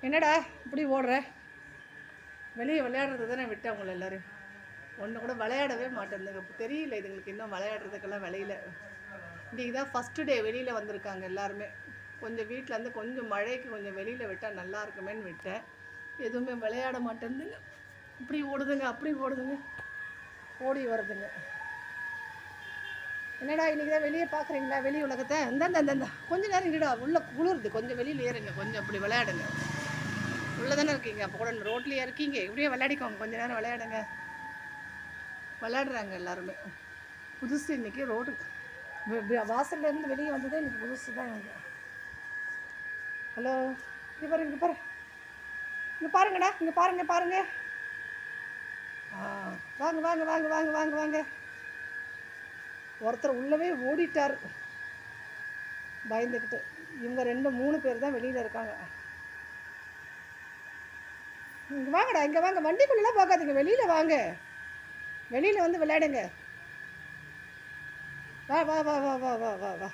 என்னடா இப்படி ஓடுற? வெளியே விளையாடுறது தானே விட்டேன் உங்களை எல்லோரும். ஒன்று கூட விளையாடவே மாட்டேங்குதுங்க. தெரியல இதுங்களுக்கு இன்னும் விளையாடுறதுக்கெல்லாம் வெளியில். இன்றைக்கி தான் ஃபஸ்ட்டு டே வெளியில் வந்திருக்காங்க எல்லாருமே. கொஞ்சம் வீட்டிலேருந்து கொஞ்சம் மழைக்கு கொஞ்சம் வெளியில் விட்டால் நல்லா இருக்குமேன்னு விட்டேன். எதுவுமே விளையாட மாட்டேங்குதுங்க. இப்படி ஓடுதுங்க, அப்படி ஓடுதுங்க, ஓடி வருதுங்க. என்னடா இன்றைக்கி தான் வெளியே பார்க்குறீங்களா வெளி உலகத்தை? இந்தந்த கொஞ்ச நேரம் இருடா, உள்ளே குளிருது, கொஞ்சம் வெளியில் ஏறுங்க, கொஞ்சம் அப்படி விளையாடுங்க. உள்ளே தானே இருக்கீங்க, அப்போ கூட ரோட்லேயே இருக்கீங்க, இப்படியே விளையாடிக்கோங்க, கொஞ்ச நேரம் விளையாடுங்க. விளையாடுறாங்க எல்லாருமே. புதுசு இன்றைக்கி ரோடு வாசல்லேருந்து வெளியே வந்ததே இன்றைக்கி புதுசு தான் இவங்க. ஹலோ, இங்கே பாருங்க, இங்கே பாரு, இங்கே பாருங்கடா, இங்கே பாருங்க பாருங்க. வாங்க வாங்க வாங்க வாங்க வாங்க வாங்க. ஒருத்தர் உள்ளவே ஓடிட்டார் பயந்துக்கிட்டு. இவங்க 2-3 பேர் தான் வெளியில் இருக்காங்க. இங்கே வாங்கடா, இங்கே வாங்க, வண்டிக்குள்ளெலாம் போகாதீங்க, வெளியில் வாங்க, வெளியில் வந்து விளையாடுங்க. வா வா வா வா வா வா வா வா.